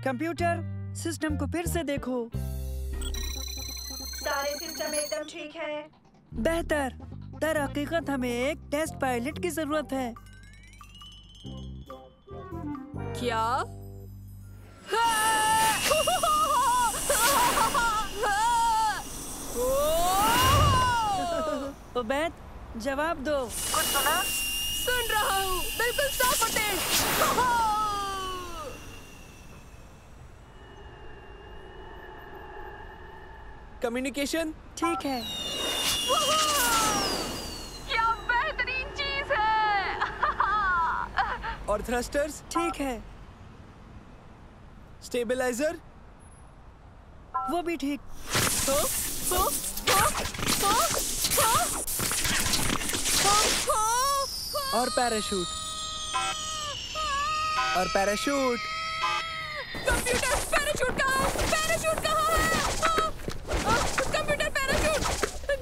Computer, system को फिर से देखो। सारे सिस्टम एकदम ठीक है। बेहतर। दर हकीकत हमें एक टेस्ट पायलट की जरूरत है। क्या? उबैद, जवाब दो। कुछ सुना? सुन रहा हूँ, बिल्कुल 100%। कम्युनिकेशन ठीक है। क्या बेहतरीन चीज है। और थ्रस्टर्स ठीक है। स्टेबलाइजर वो भी ठीक। और पैराशूट और पैराशूट। कंप्यूटर, पैराशूट कहाँ? पैराशूट कहाँ है? कंप्यूटर, पैराशूट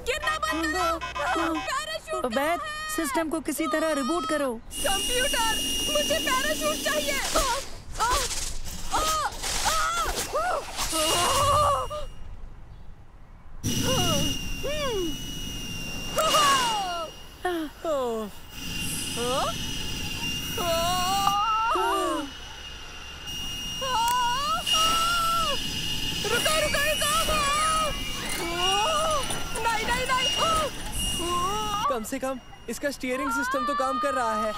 गिरना बंद करो। पैराशूट उबैद, सिस्टम को किसी तरह रिबूट करो। कंप्यूटर, मुझे पैराशूट चाहिए। कम से कम इसका स्टीयरिंग सिस्टम तो काम कर रहा है।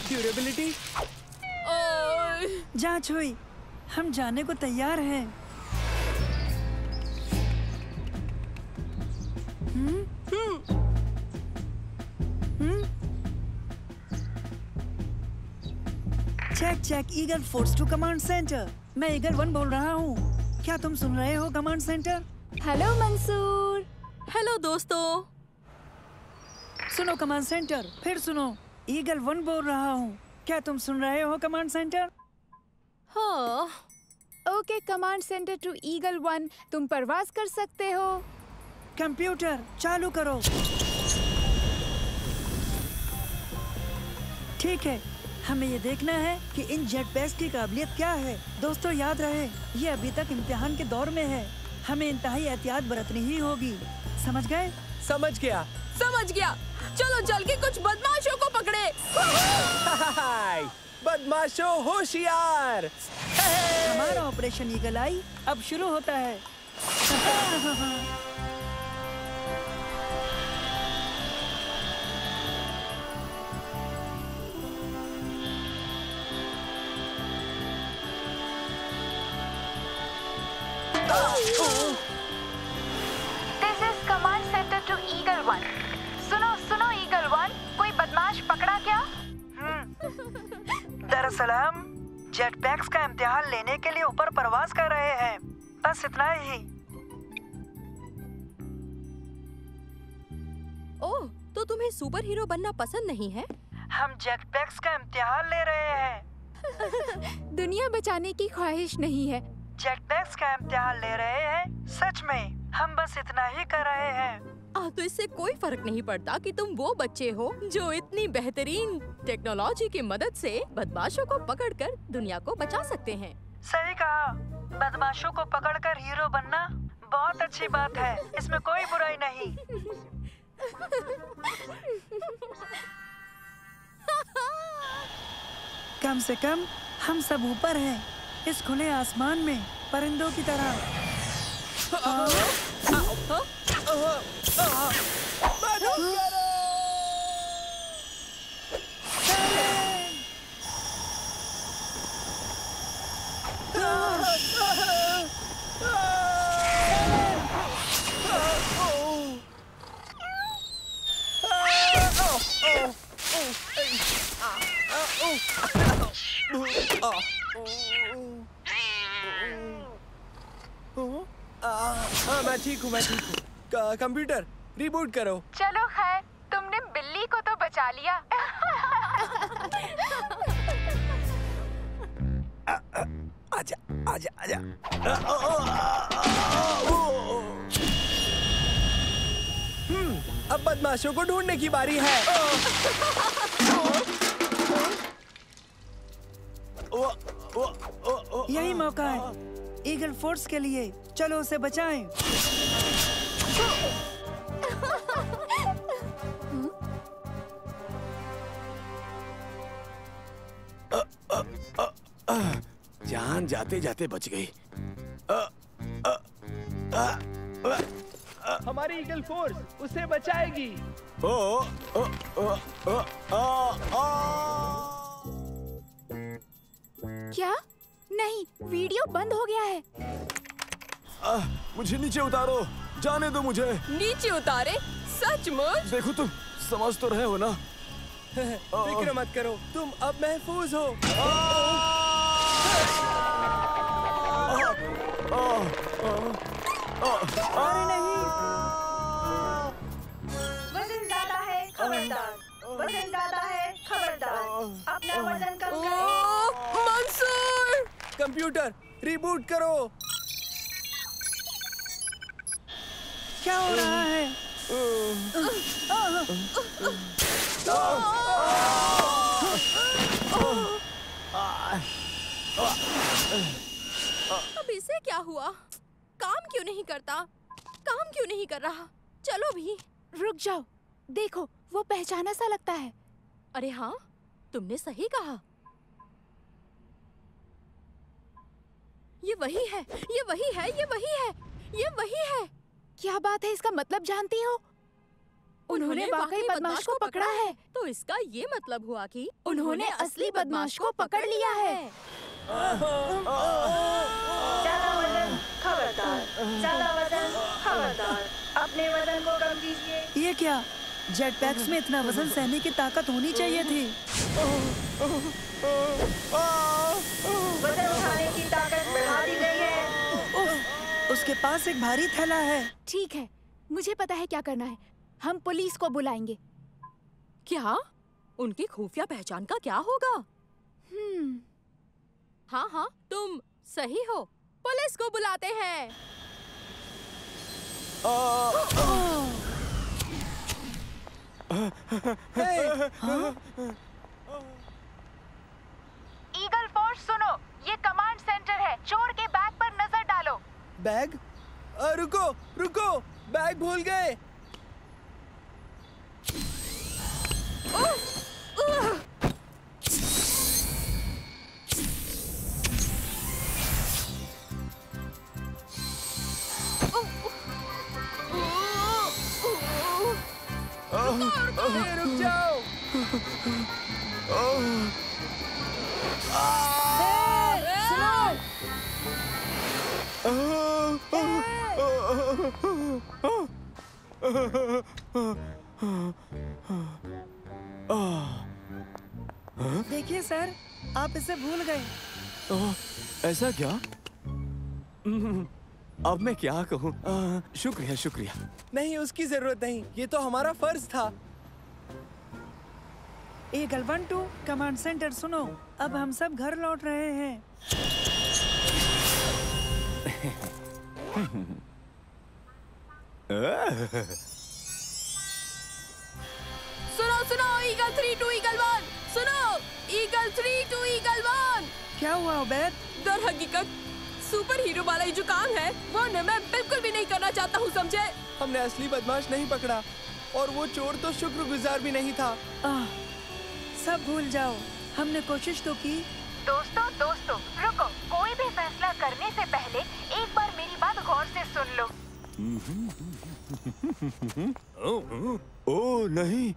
ड्यूरेबिलिटी जांच हुई, हम जाने को तैयार हैं। Check eagle force to command centre. मैं ईगल 1 बोल रहा हूँ। क्या तुम सुन रहे हो command centre? Hello Mansoor. Hello दोस्तों। सुनो कमांड सेंटर, फिर सुनो। ईगल 1 बोल रहा हूँ। क्या तुम सुन रहे हो कमांड सेंटर? हाँ। Okay command centre to eagle 1, तुम परवाज कर सकते हो। कंप्यूटर चालू करो। ठीक है, हमें ये देखना है कि इन जेट पैक्स की काबिलियत क्या है। दोस्तों याद रहे, ये अभी तक इम्तिहान के दौर में है। हमें इंतहाई एहतियात बरतनी ही होगी। समझ गए? समझ गया। समझ गया। चलो चल के कुछ बदमाशों को पकड़े। बदमाशों होशियार। हमारा ऑपरेशन ईगल आई अब शुरू होता है। This is command centre to eagle 1। सुनो ईगल 1, कोई बदमाश पकड़ा क्या? दरअसल हम जेट पैक्स का इम्तिहान लेने के लिए ऊपर परवाज कर रहे हैं। बस इतना ही। ओह, तो तुम्हें सुपर हीरो बनना पसंद नहीं है? हम जेट पैक्स का इम्तिहान ले रहे हैं। दुनिया बचाने की ख्वाहिश नहीं है। जेट पैक्स का इम्तिहान ले रहे हैं। सच में हम बस इतना ही कर रहे हैं। तो इससे कोई फर्क नहीं पड़ता कि तुम वो बच्चे हो जो इतनी बेहतरीन टेक्नोलॉजी की मदद से बदमाशों को पकड़कर दुनिया को बचा सकते हैं। सही कहा। बदमाशों को पकड़कर हीरो बनना बहुत अच्छी बात है, इसमें कोई बुराई नहीं। कम से कम हम सब ऊपर हैं, इस खुले आसमान में परिंदों की तरह। हाँ मैं ठीक हूँ। कंप्यूटर रिबूट करो। चलो खैर, तुमने बिल्ली को तो बचा लिया। आजा आजा आजा। अब बदमाशों को ढूंढने की बारी है। यही मौका है ईगल फोर्स के लिए, चलो उसे बचाएं। जान जाते जाते बच गई। हमारी ईगल फोर्स उसे बचाएगी। क्या? नहीं, वीडियो बंद हो गया है। मुझे नीचे उतारो, जाने दो मुझे। नीचे उतारे? सचमुच? देखो तुम समझ तो रहे हो ना। फिक्र मत करो, तुम अब महफूज हो। अरे नहीं। वजन ज्यादा है, खबरदार। वजन ज्यादा है, खबरदार। अपना वजन कम करें। मंसूर! कंप्यूटर रिबूट करो। क्या हो रहा है? अब इसे क्या हुआ? काम क्यों नहीं करता? काम क्यों नहीं कर रहा? चलो भी। रुक जाओ, देखो वो पहचाना सा लगता है। अरे हाँ, तुमने सही कहा। ये वही है, ये वही है, ये वही है, ये वही है। क्या बात है, इसका मतलब जानती हो? उन्होंने वाकई बदमाश को पकड़ा है। तो इसका ये मतलब हुआ कि उन्होंने असली बदमाश को पकड़ लिया है। ज्यादा वजन, खबरदार। ज्यादा वजन, खबरदार। अपने वजन को कम कीजिए। ये क्या? जेट पैक्स में इतना वजन सहने की ताकत होनी चाहिए थी। वजन उठाने की ताकत बढ़ा दी गई है। उसके पास एक भारी थैला है। ठीक है, मुझे पता है क्या करना है। हम पुलिस को बुलाएंगे। क्या? उनकी खुफिया पहचान का क्या होगा? हाँ हाँ, तुम सही हो। पुलिस को बुलाते हैं। ईगल फोर्स सुनो, ये कमांड सेंटर है। चोर के बैग पर नजर डालो। बैग? रुको रुको, बैग भूल गए। रुक जाओ। देखिए सर, आप इसे भूल गए। ऐसा क्या? अब मैं क्या कहूँ? शुक्रिया शुक्रिया। नहीं, उसकी जरूरत नहीं, ये तो हमारा फर्ज था। ईगल 1-2 कमांड सेंटर सुनो, अब हम सब घर लौट रहे हैं। सुनो सुनो, ईगल 3 टू ईगल 1, सुनो, ईगल 3 टू ईगल 1। क्या हुआ उबैद? दर हकीकत सुपर हीरो वाला ये जो काम है वो न मैं बिल्कुल भी नहीं करना चाहता हूँ, समझे? हमने असली बदमाश नहीं पकड़ा और वो चोर तो शुक्रगुजार भी नहीं था। सब भूल जाओ, हमने कोशिश तो की। दोस्तों रुको, कोई भी फैसला करने से पहले एक बार मेरी बात गौर से सुन लो। ओ नहीं।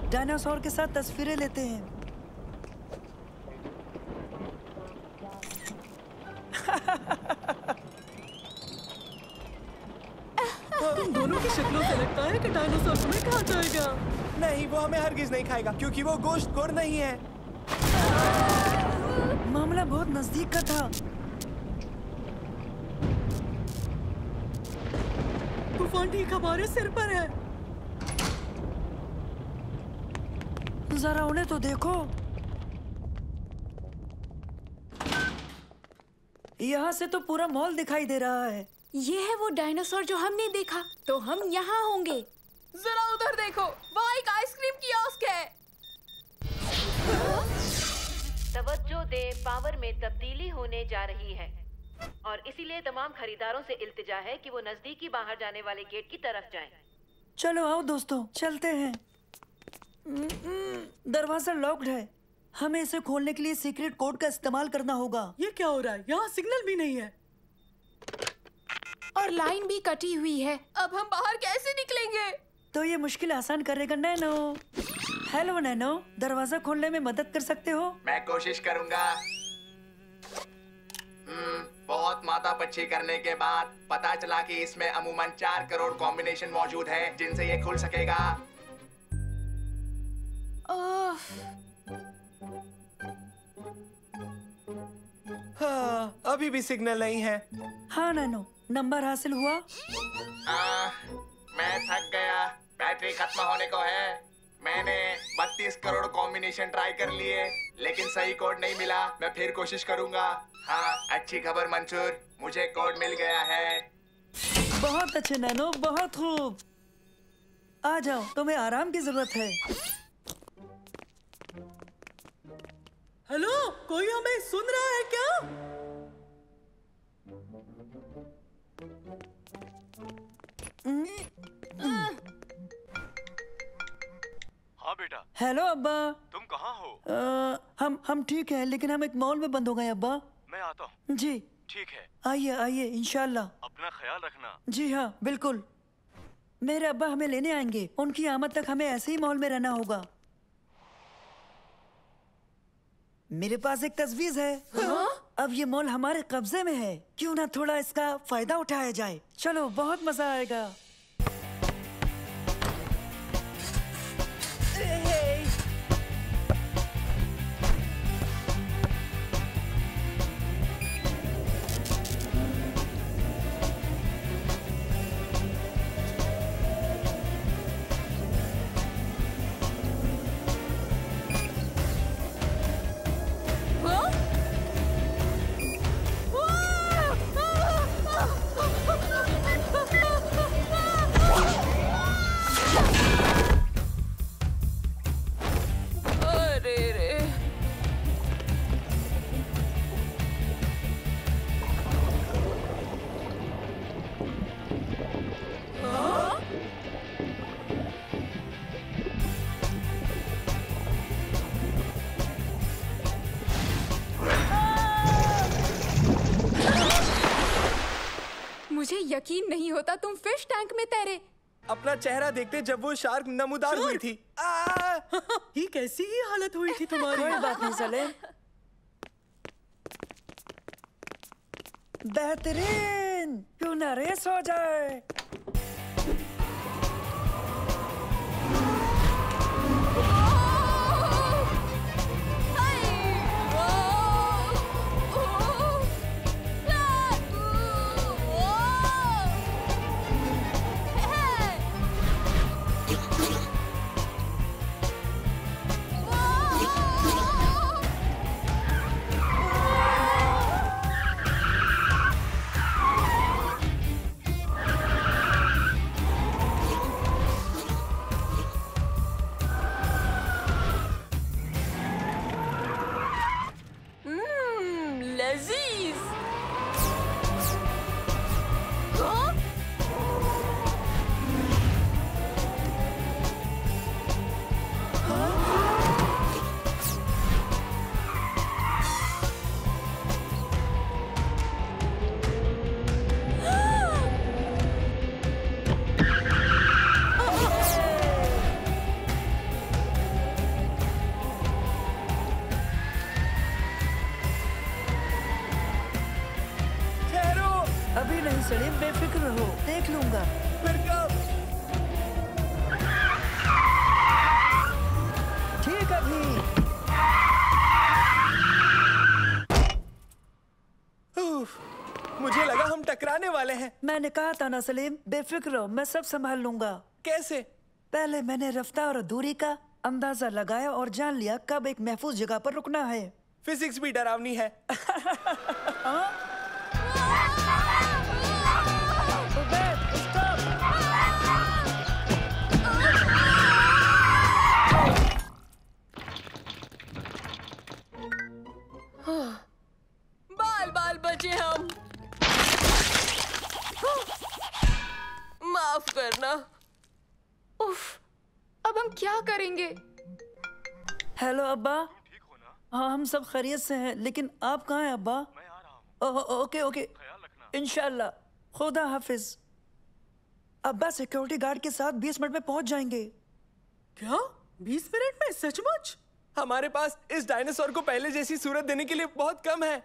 डायनासोर के साथ तस्वीरें लेते हैं। दोनों की शक्लों से लगता है कि डायनासोर तुम्हें खा जाएगा। नहीं, वो हमें हरगिज नहीं खाएगा क्योंकि वो गोश्तखोर नहीं है। मामला बहुत नजदीक का था। तूफान ठीक हमारे सिर पर है। जरा उन्हें तो देखो, यहाँ से तो पूरा मॉल दिखाई दे रहा है। ये है वो डायनासोर जो हमने देखा, तो हम यहाँ होंगे। जरा उधर देखो, वहाँ एक आइसक्रीम कियोस्क है। तवज्जो दे, पावर में तब्दीली होने जा रही है और इसीलिए तमाम खरीदारों से इल्तिजा है कि वो नजदीकी बाहर जाने वाले गेट की तरफ जाएं। चलो आओ दोस्तों, चलते हैं। दरवाजा लॉक्ड है, हमें इसे खोलने के लिए सीक्रेट कोड का इस्तेमाल करना होगा। ये क्या हो रहा है? यहाँ सिग्नल भी नहीं है और लाइन भी कटी हुई है। अब हम बाहर कैसे निकलेंगे? तो ये मुश्किल आसान करेगा नैनो। हेलो नैनो, दरवाजा खोलने में मदद कर सकते हो? मैं कोशिश करूंगा। बहुत मातापच्ची करने के बाद पता चला कि इसमें अमूमन 4 करोड़ कॉम्बिनेशन मौजूद हैं जिनसे ये खुल सकेगा। हाँ, अभी भी सिग्नल नहीं है। हाँ नैनो, नंबर हासिल हुआ? मैं थक गया, बैटरी खत्म होने को है। मैंने 32 करोड़ कॉम्बिनेशन ट्राई कर लिए लेकिन सही कोड नहीं मिला। मैं फिर कोशिश करूंगा। हाँ, अच्छी खबर मंसूर, मुझे कोड मिल गया है। बहुत अच्छे नैनो, बहुत खूब। आ जाओ, तुम्हें आराम की जरूरत है। हेलो, कोई हमें सुन रहा है क्या? हाँ बेटा। हेलो अब्बा। तुम कहाँ हो? हम ठीक हैं, लेकिन हम एक मॉल में बंद हो गए अब्बा। मैं आता हूँ। जी ठीक है। आइए आइए, इंशाल्लाह। अपना ख्याल रखना। जी हाँ, बिल्कुल। मेरे अब्बा हमें लेने आएंगे, उनकी आमद तक हमें ऐसे ही मॉल में रहना होगा। मेरे पास एक तजवीज है। अब ये मॉल हमारे कब्जे में है, क्यों ना थोड़ा इसका फायदा उठाया जाए। चलो, बहुत मजा आएगा। मुझे यकीन नहीं होता तुम फिश टैंक में तैरे। अपना चेहरा देखते जब वो शार्क नमूदार हुई थी। ये कैसी ही हालत हुई थी तुम्हारी? कोई बात नहीं सलीम। बेहतरीन, क्यों ना रेस हो जाए। अभी नहीं सलीम, बेफिक्र रहो, देख लूंगा। फिर कब? ठीक अभी। मुझे लगा हम टकराने वाले हैं। मैंने कहा था ना सलीम, बेफिक्र रहो, मैं सब संभाल लूंगा। कैसे? पहले मैंने रफ्तार और दूरी का अंदाजा लगाया और जान लिया कब एक महफूज जगह पर रुकना है। फिजिक्स भी डरावनी है। बाल बाल बचे हम। माफ करना। उफ, अब हम क्या करेंगे? हेलो अब्बा। ठीक हो ना? हाँ हम सब खैरियत से हैं, लेकिन आप कहाँ हैं अब्बा? मैं आ रहा हूँ। ओके ओके, ख्याल रखना। इंशाल्लाह, खुदा हाफिज। अब्बा सिक्योरिटी गार्ड के साथ 20 मिनट में पहुंच जाएंगे। क्या 20 मिनट में? सचमुच? हमारे पास इस डायनासोर को पहले जैसी सूरत देने के लिए बहुत कम है।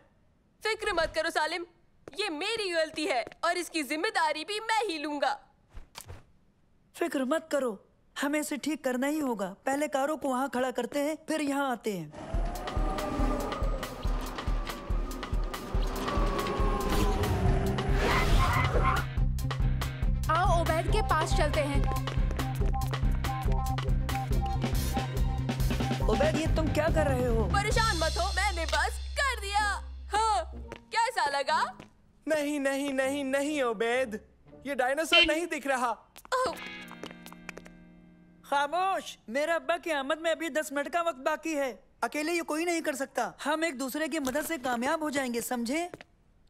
फिक्र मत करो सालिम, ये मेरी गलती है और इसकी जिम्मेदारी भी मैं ही लूंगा। फिक्र मत करो, हमें इसे ठीक करना ही होगा। पहले कारों को वहाँ खड़ा करते हैं, फिर यहाँ आते हैं। आओ ओबैद के पास चलते हैं। ओबैद, ये तुम क्या कर रहे हो? परेशान मत हो, मैंने बस कर दिया। हाँ, कैसा लगा? नहीं नहीं नहीं नहीं ओबैद, ये डायनासोर नहीं दिख रहा। खामोश, मेरे अब्बा की आमद में अभी 10 मिनट का वक्त बाकी है। अकेले ये कोई नहीं कर सकता। हम एक दूसरे की मदद से कामयाब हो जाएंगे, समझे?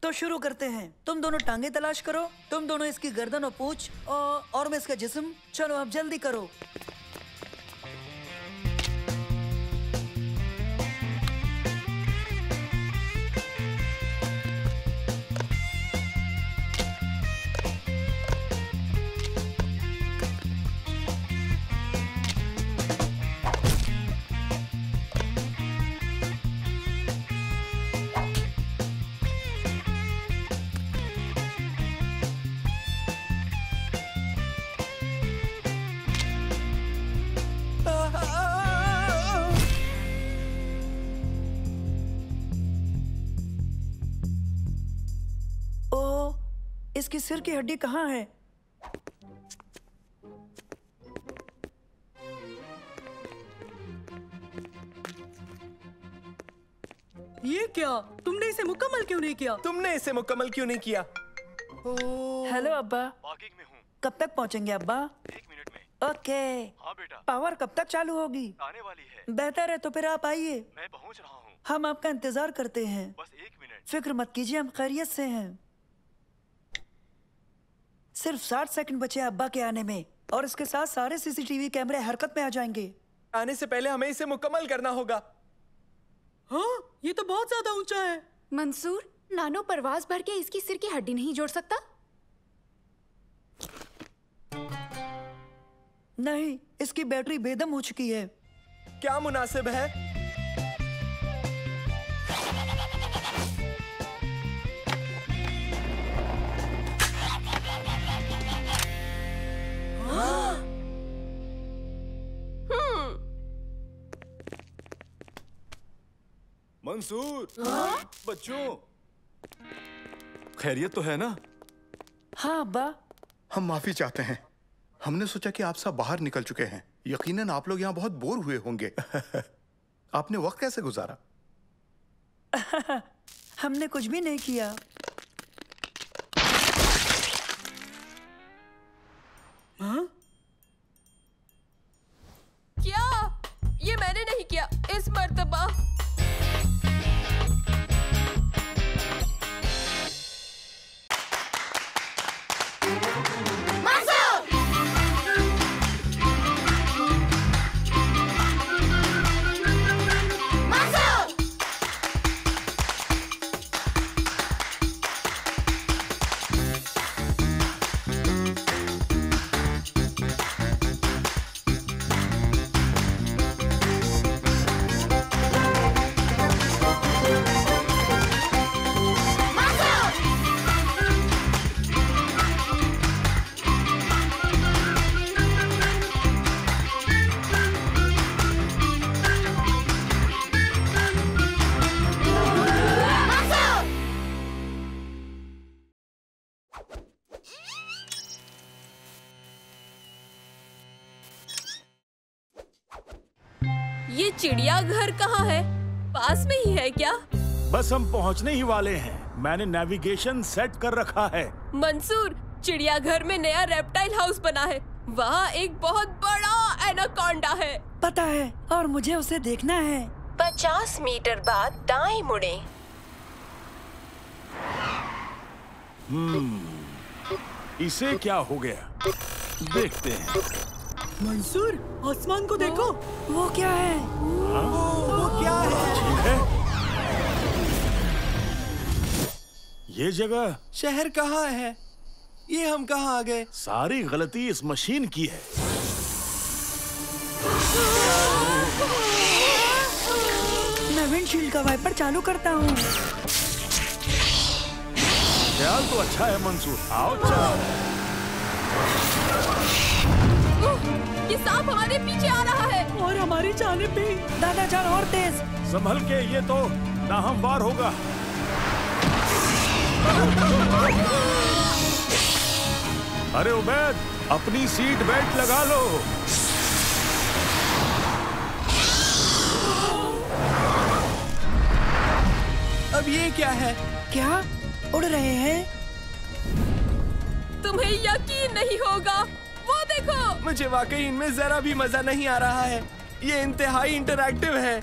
तो शुरू करते हैं। तुम दोनों टांगे तलाश करो, तुम दोनों इसकी गर्दन और पूंछ और मैं इसका जिस्म। चलो अब जल्दी करो। इसकी सिर की हड्डी कहाँ है? ये क्या? तुमने इसे मुकम्मल क्यों नहीं किया? तुमने इसे मुकम्मल क्यों नहीं किया? हेलो अब्बा। पार्किंग में हूँ। कब तक पहुँचेंगे अब्बा? 1 मिनट में। ओके। हाँ बेटा। पावर कब तक चालू होगी? आने वाली है। बेहतर है तो फिर आप आइए। मैं पहुँच रहा हूँ। हम आपका इंतजार करते हैं। बस 1 मिनट। फिक्र मत कीजिए, हम खैरियत से हैं। सिर्फ 60 सेकंड बचे अब्बा के आने में, और इसके साथ सारे सीसीटीवी कैमरे हरकत में आ जाएंगे। आने से पहले हमें इसे मुकम्मल करना होगा। हाँ, ये तो बहुत ज्यादा ऊंचा है। मंसूर, नानो परवाज भर के इसकी सिर की हड्डी नहीं जोड़ सकता? नहीं, इसकी बैटरी बेदम हो चुकी है। क्या मुनासिब है? मंसूर, बच्चों, खैरियत तो है ना? हाँ अब्बा। हम माफी चाहते हैं। हमने सोचा कि आप सब बाहर निकल चुके हैं। यकीनन आप लोग यहाँ बहुत बोर हुए होंगे। आपने वक्त कैसे गुजारा? हमने कुछ भी नहीं किया। हाँ? क्या? ये मैंने नहीं किया इस मर्तबा। ये चिड़ियाघर कहाँ है? पास में ही है क्या? बस हम पहुँचने ही वाले हैं। मैंने नेविगेशन सेट कर रखा है। मंसूर, चिड़ियाघर में नया रेप्टाइल हाउस बना है। वहाँ एक बहुत बड़ा एनाकोंडा है। पता है, और मुझे उसे देखना है। 50 मीटर बाद दाएं मुड़े। इसे क्या हो गया? देखते हैं। मंसूर, आसमान को देखो। वो क्या है? वो क्या है? ये जगह शहर कहाँ है? ये हम कहाँ आ गए? सारी गलती इस मशीन की है। मैं विंडशील्ड का वाइपर चालू करता हूँ। ख्याल तो अच्छा है मंसूर। आओ चलो। ये सांप हमारे पीछे आ रहा है और हमारी जानिब भी। दादा जान और तेज। संभल के, ये तो नाहमवार होगा। अरे उबैद, अपनी सीट बेल्ट लगा लो। अब ये क्या है? क्या? उड़ रहे हैं? तुम्हें यकीन नहीं होगा, वो देखो। मुझे वाकई इनमें जरा भी मजा नहीं आ रहा है। ये इंतहाई इंटरैक्टिव है।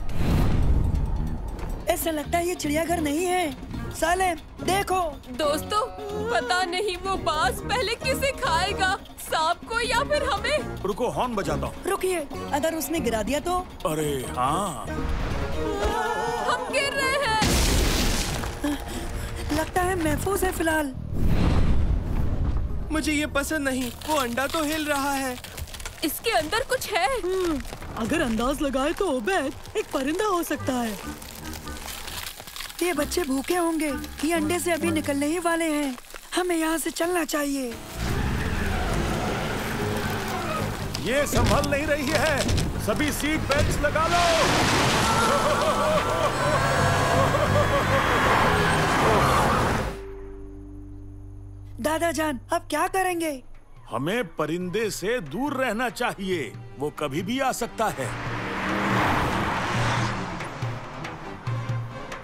ऐसा लगता है ये चिड़ियाघर नहीं है। सालेम, देखो। दोस्तों, पता नहीं वो बाज पहले किसे खाएगा, सांप को या फिर हमें। रुको, हॉर्न बजाता हूँ। रुकिए, अगर उसने गिरा दिया तो? अरे हाँ, हम गिर रहे हैं। लगता है महफूज है फिलहाल। मुझे ये पसंद नहीं। वो अंडा तो हिल रहा है। इसके अंदर कुछ है। अगर अंदाज लगाए तो उबैद एक परिंदा हो सकता है। ये बच्चे भूखे होंगे। ये अंडे से अभी निकलने ही वाले हैं। हमें यहाँ से चलना चाहिए। ये संभल नहीं रही है। सभी सीट बेल्ट लगा लो। दादा जान, अब क्या करेंगे? हमें परिंदे से दूर रहना चाहिए। वो कभी भी आ सकता है।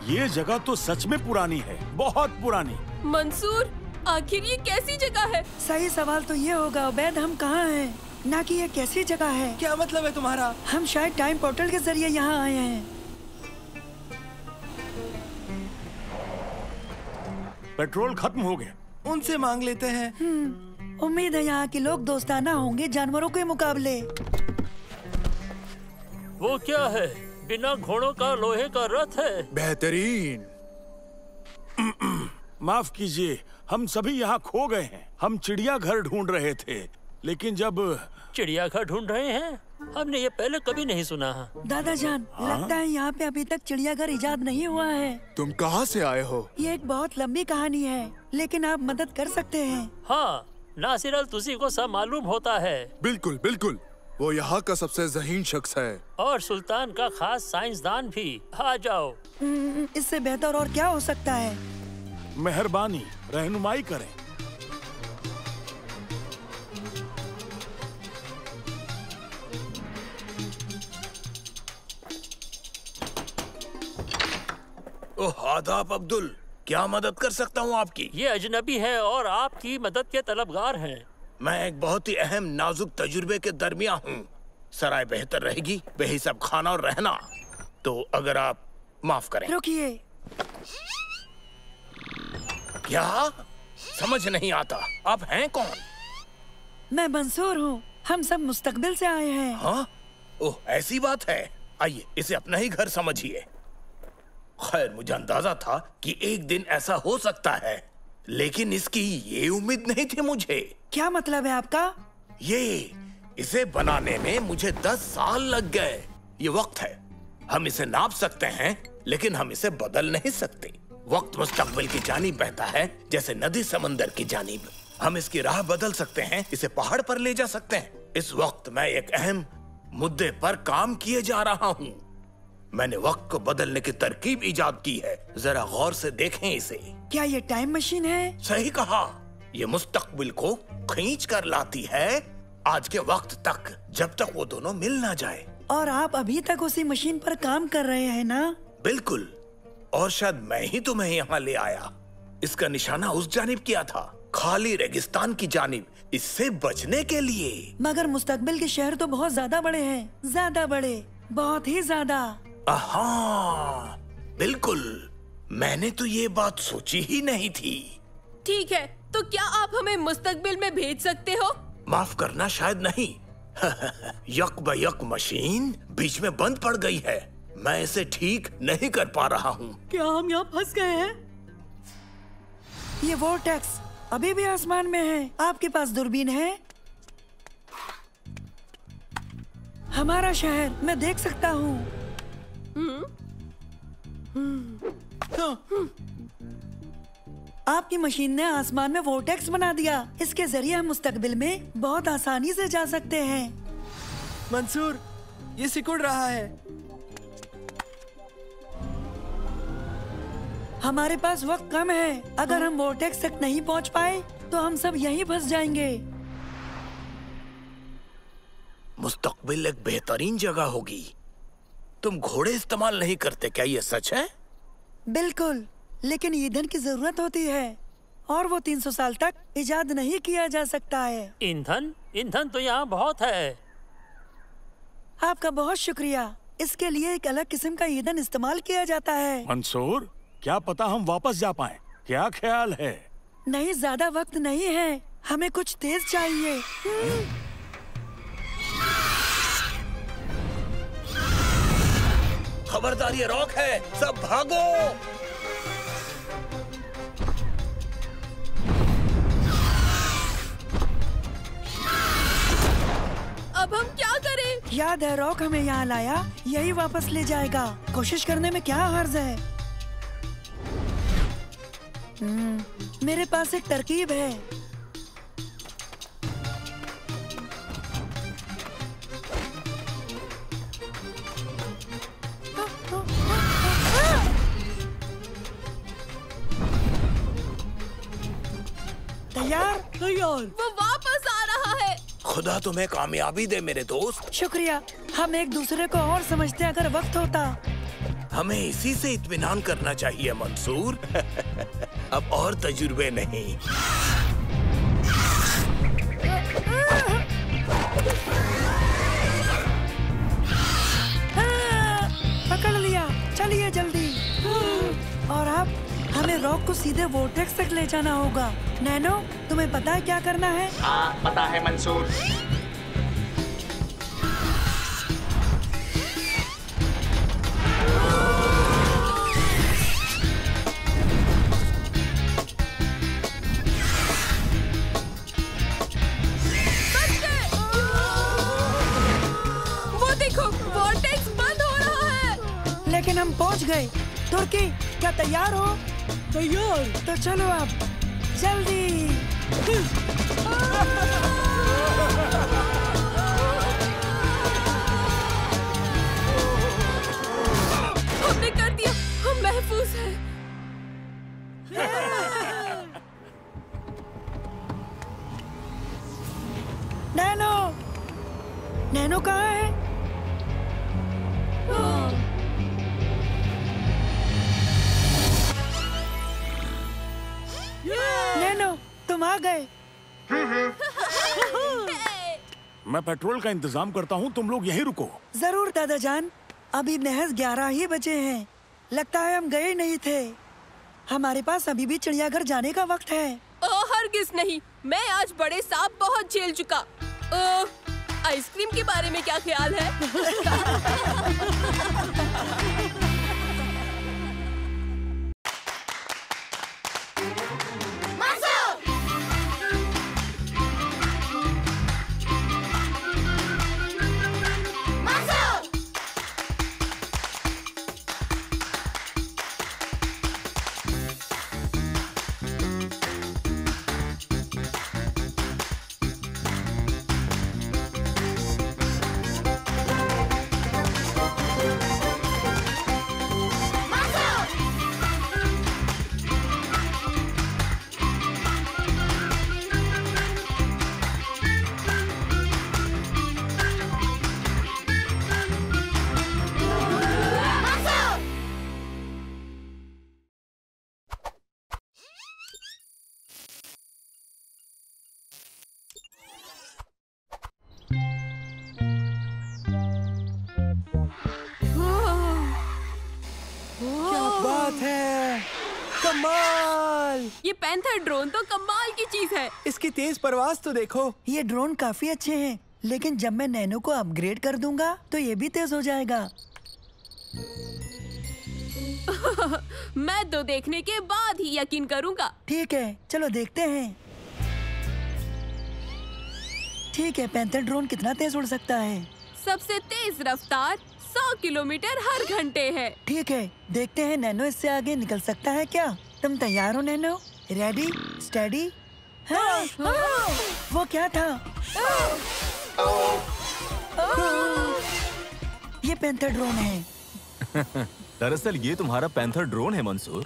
ये जगह तो सच में पुरानी है, बहुत पुरानी। मंसूर, आखिर ये कैसी जगह है? सही सवाल तो ये होगा उबैद, हम कहाँ हैं, ना कि ये कैसी जगह है। क्या मतलब है तुम्हारा? हम शायद टाइम पोर्टल के जरिए यहाँ आए हैं। पेट्रोल खत्म हो गया। उनसे मांग लेते हैं। उम्मीद है यहाँ के लोग दोस्ताना होंगे जानवरों के मुकाबले। वो क्या है? बिना घोड़ों का लोहे का रथ है। बेहतरीन। माफ कीजिए, हम सभी यहाँ खो गए हैं। हम चिड़ियाघर ढूंढ रहे थे, लेकिन जब चिड़ियाघर ढूंढ रहे हैं? हमने ये पहले कभी नहीं सुना है। दादाजान, लगता है यहाँ पे अभी तक चिड़ियाघर इजाद नहीं हुआ है। तुम कहाँ से आए हो? ये एक बहुत लंबी कहानी है, लेकिन आप मदद कर सकते हैं। हाँ, नासिर अल तुसी को सब मालूम होता है। बिल्कुल बिल्कुल, वो यहाँ का सबसे ज़हीन शख्स है। और सुल्तान का खास साइंसदान भी। आ जाओ। इससे बेहतर और क्या हो सकता है? मेहरबानी, रहनुमाई करें। ओह, आदाब अब्दुल, क्या मदद कर सकता हूँ आपकी? ये अजनबी है और आपकी मदद के तलबगार हैं। मैं एक बहुत ही अहम नाजुक तजुर्बे के दरमियान हूँ। सराय बेहतर रहेगी, बेहिसाब खाना और रहना। तो अगर आप माफ करें। रुकिए। क्या? समझ नहीं आता, आप हैं कौन? मैं मंसूर हूँ, हम सब मुस्तकबिल से आए हैं। हाँ? ओह, ऐसी बात है। आइए, इसे अपना ही घर समझिए। खैर, मुझे अंदाजा था कि एक दिन ऐसा हो सकता है, लेकिन इसकी ये उम्मीद नहीं थी मुझे। क्या मतलब है आपका? इसे बनाने में मुझे 10 साल लग गए। ये वक्त है, हम इसे नाप सकते हैं, लेकिन हम इसे बदल नहीं सकते। वक्त मुस्तकबिल की जानिब बहता है, जैसे नदी समंदर की जानिब। हम इसकी राह बदल सकते हैं, इसे पहाड़ पर ले जा सकते हैं। इस वक्त मैं एक अहम मुद्दे पर काम किए जा रहा हूँ। मैंने वक्त को बदलने की तरकीब इजाद की है। जरा गौर से देखें इसे। क्या ये टाइम मशीन है? सही कहा। ये मुस्तकबिल को खींच कर लाती है आज के वक्त तक, जब तक वो दोनों मिल ना जाए। और आप अभी तक उसी मशीन पर काम कर रहे हैं ना? बिल्कुल, और शायद मैं ही तुम्हें यहाँ ले आया। इसका निशाना उस जानिब किया था, खाली रेगिस्तान की जानिब, इससे बचने के लिए। मगर मुस्तकबिल के शहर तो बहुत ज्यादा बड़े हैं, ज्यादा बड़े, बहुत ही ज्यादा। हाँ, बिल्कुल, मैंने तो ये बात सोची ही नहीं थी। ठीक है, तो क्या आप हमें मुस्तकबिल में भेज सकते हो? माफ करना, शायद नहीं। यक ब यक मशीन बीच में बंद पड़ गई है। मैं इसे ठीक नहीं कर पा रहा हूँ। क्या हम यहाँ फंस गए हैं? ये वोर्टेक्स अभी भी आसमान में है। आपके पास दूरबीन है? हमारा शहर मैं देख सकता हूँ। आपकी मशीन ने आसमान में वोर्टेक्स बना दिया। इसके जरिए हम मुस्तकबिल में बहुत आसानी से जा सकते हैं। मंसूर, ये सिकुड़ रहा है। हमारे पास वक्त कम है। अगर हम वोर्टेक्स तक नहीं पहुंच पाए तो हम सब यहीं फंस जाएंगे। मुस्तकबिल एक बेहतरीन जगह होगी। तुम घोड़े इस्तेमाल नहीं करते, क्या ये सच है? बिल्कुल, लेकिन ईंधन की जरूरत होती है और वो 300 साल तक इजाद नहीं किया जा सकता है। ईंधन? ईंधन तो यहाँ बहुत है। आपका बहुत शुक्रिया। इसके लिए एक अलग किस्म का ईंधन इस्तेमाल किया जाता है। मंसूर, क्या पता हम वापस जा पाएं? क्या ख्याल है? नहीं, ज्यादा वक्त नहीं है, हमें कुछ तेज चाहिए। खबरदार, ये रॉक है, सब भागो। अब हम क्या करें? याद है, रॉक हमें यहाँ लाया, यही वापस ले जाएगा। कोशिश करने में क्या हर्ज है? मेरे पास एक तरकीब है। तैयार? वो वापस आ रहा है। खुदा तुम्हें कामयाबी दे मेरे दोस्त। शुक्रिया। हम एक दूसरे को और समझते अगर वक्त होता। हमें इसी से इत्मीनान करना चाहिए मंसूर। अब और तजुर्बे नहीं। पकड़ लिया, चलिए जल्दी। और अब हमें रॉक को सीधे वोर्टेक्स तक ले जाना होगा। नैनो, तुम्हें पता है क्या करना है? हाँ, पता है मंसूर। हम पहुंच गए। तुर्की, क्या तैयार हो? तैयार। तो चलो अब, जल्दी। हमने कर दिया, हम महफूज हैं। नैनो, नैनो कहाँ है? नैनो, तुम आ गए। मैं पेट्रोल का इंतजाम करता हूँ, तुम लोग यहीं रुको। जरूर दादा जान। अभी महज 11 ही बजे हैं। लगता है हम गए नहीं थे। हमारे पास अभी भी चिड़ियाघर जाने का वक्त है। हरगिज़ नहीं, मैं आज बड़े सांप बहुत झेल चुका। आइसक्रीम के बारे में क्या ख्याल है? कमाल! ये पैंथर ड्रोन तो कमाल की चीज है। इसकी तेज परवाज तो देखो। ये ड्रोन काफी अच्छे हैं, लेकिन जब मैं नैनो को अपग्रेड कर दूंगा तो ये भी तेज हो जाएगा। मैं तो देखने के बाद ही यकीन करूंगा। ठीक है, चलो देखते हैं। ठीक है, पैंथर ड्रोन कितना तेज उड़ सकता है? सबसे तेज रफ्तार 100 किलोमीटर हर घंटे है। ठीक है, देखते हैं नैनो इससे आगे निकल सकता है क्या। तुम तैयार हो नैनो? Ready, steady. हाँ, वो क्या था? ये पैंथर ड्रोन है। दरअसल ये तुम्हारा पैंथर ड्रोन है मंसूर।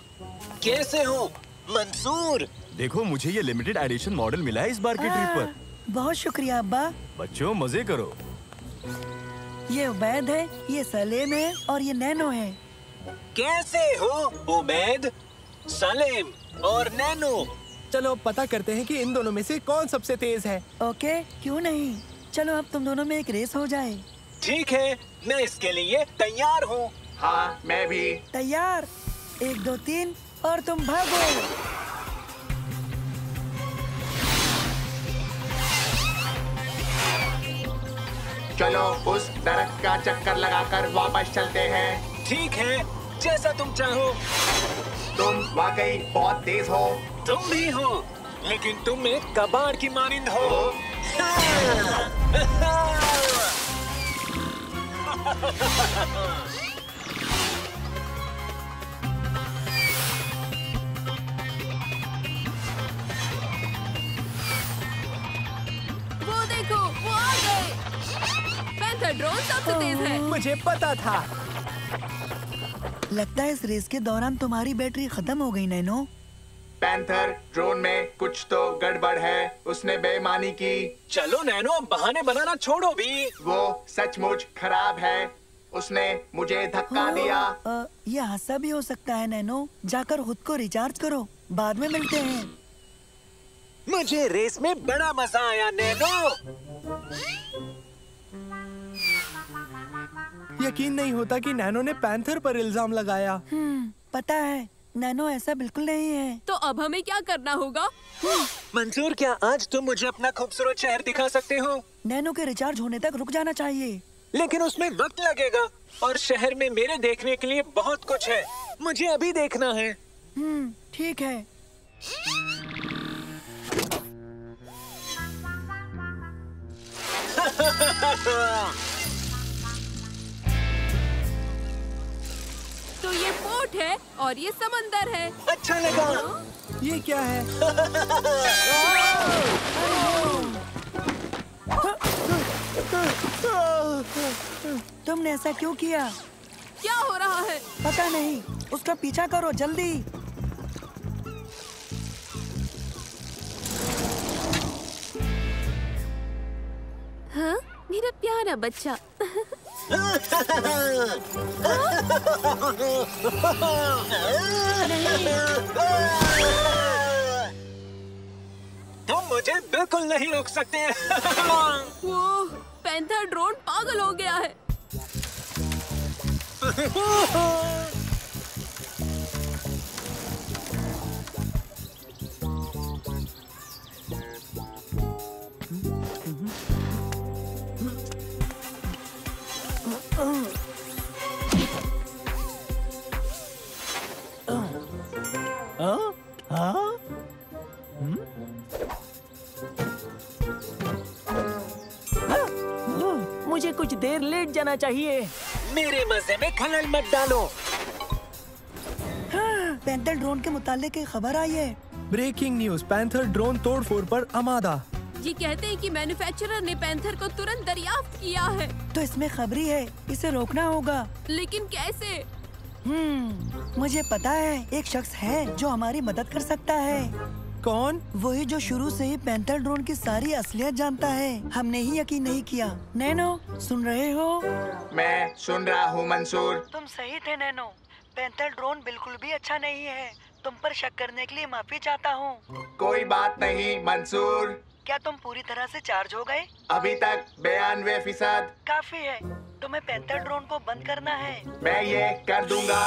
कैसे हो मंसूर? देखो, मुझे ये लिमिटेड एडिशन मॉडल मिला है इस बार की ट्रिप पर। बहुत शुक्रिया अब्बा। बच्चों मजे करो। ये उबैद है, ये सलेम है और ये नैनो है। कैसे हो उबैद, सलेम और नैनो? चलो पता करते हैं कि इन दोनों में से कौन सबसे तेज है। ओके, क्यों नहीं। चलो अब तुम दोनों में एक रेस हो जाए। ठीक है, मैं इसके लिए तैयार हूँ। हाँ, मैं भी तैयार। 1 2 3 और तुम भागो। चलो उस दरख्त का चक्कर लगाकर वापस चलते हैं। ठीक है, जैसा तुम चाहो। तुम वाकई बहुत तेज हो। तुम भी हो, लेकिन तुम एक कबाड़ की मानिंद हो। वो देखो, वो आ गए। पैंथर ड्रोन सबसे तेज है। मुझे पता था। लगता है इस रेस के दौरान तुम्हारी बैटरी खत्म हो गई नैनो। पैंथर ड्रोन में कुछ तो गड़बड़ है, उसने बेईमानी की। चलो नैनो, बहाने बनाना छोड़ो भी। वो सचमुच खराब है, उसने मुझे धक्का दिया। ये हादसा भी हो सकता है नैनो। जाकर खुद को रिचार्ज करो, बाद में मिलते हैं। मुझे रेस में बड़ा मजा आया नैनो। यकीन नहीं होता कि नैनो ने पैंथर पर इल्जाम लगाया। पता है, नैनो ऐसा बिल्कुल नहीं है। तो अब हमें क्या करना होगा? मंसूर, क्या आज तुम मुझे अपना खूबसूरत शहर दिखा सकते हो? नैनो के रिचार्ज होने तक रुक जाना चाहिए। लेकिन उसमें वक्त लगेगा और शहर में मेरे देखने के लिए बहुत कुछ है। मुझे अभी देखना है। ठीक है। तो ये पोर्ट है और ये समंदर है। अच्छा लगा। ये क्या है? तुमने ऐसा क्यों किया? क्या हो रहा है? पता नहीं, उसका पीछा करो जल्दी। हाँ, मेरा प्यारा बच्चा। तुम मुझे बिल्कुल नहीं रोक सकते। वो पैंथर ड्रोन पागल हो गया है। मुझे कुछ देर लेट जाना चाहिए। मेरे मजे में खलल मत डालो। पैंथर ड्रोन के मुतालिक एक खबर आई है। ब्रेकिंग न्यूज, पैंथर ड्रोन तोड़फोड़ पर आमादा। ये कहते हैं कि मैन्युफैक्चरर ने पैंथर को तुरंत दरियाफ्त किया है। तो इसमें खबरी है, इसे रोकना होगा। लेकिन कैसे? मुझे पता है, एक शख्स है जो हमारी मदद कर सकता है। कौन? वही जो शुरू से ही पैंथर ड्रोन की सारी असलियत जानता है। हमने ही यकीन नहीं किया। नैनो, सुन रहे हो? मैं सुन रहा हूँ मंसूर। तुम सही थे नैनो, पैंथर ड्रोन बिल्कुल भी अच्छा नहीं है। तुम पर शक करने के लिए माफी चाहता हूँ। कोई बात नहीं मंसूर। क्या तुम पूरी तरह से चार्ज हो गए? अभी तक 92%। काफी है, तुम्हें पैंथर ड्रोन को बंद करना है। मैं ये कर दूंगा।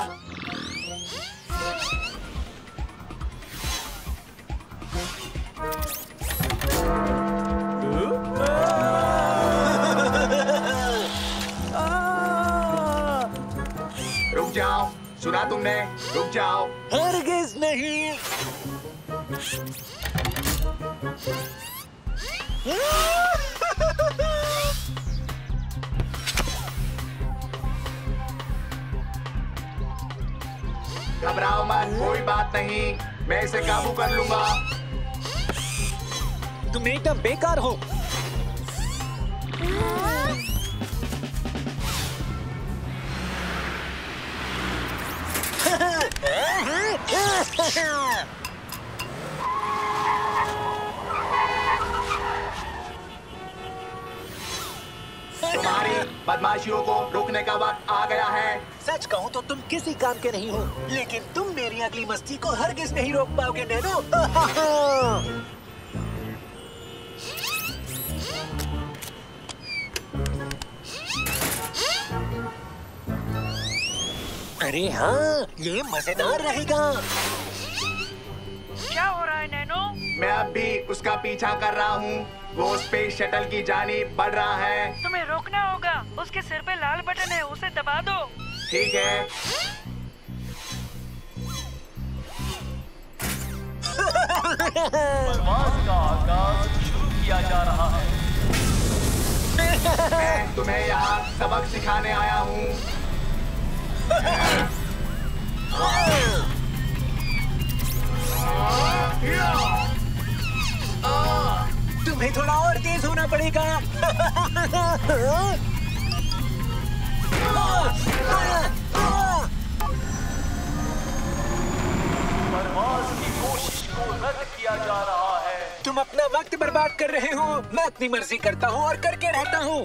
रुक जाओ, सुना तुमने? रुक जाओ। हरगिज़ नहीं। घबराओ मत, कोई बात नहीं, मैं इसे काबू कर लूंगा। तुम एकदम बेकार हो। तुम्हारी बदमाशियों को रोकने का वक्त आ गया है। सच कहूँ तो तुम किसी काम के नहीं हो, लेकिन तुम मेरी अगली मस्ती को हरगिज़ नहीं रोक पाओगे नैनो। अरे हाँ, ये मजेदार रहेगा। क्या हो रहा है नैनो? मैं अब भी उसका पीछा कर रहा हूँ। वो स्पेस शटल की जानिब बढ़ रहा है। तुम्हें रोकना होगा। उसके सिर पे लाल बटन है, उसे दबा दो। ठीक है। परवाज़ का आगाज शुरू किया जा रहा है। मैं तुम्हें यहाँ सबक सिखाने आया हूँ। तुम्हें थोड़ा और तेज होना पड़ेगा। परवाज़ की कोशिश को रद्द किया जा रहा है। तुम अपना वक्त बर्बाद कर रहे हो। मैं अपनी मर्जी करता हूँ और करके रहता हूँ।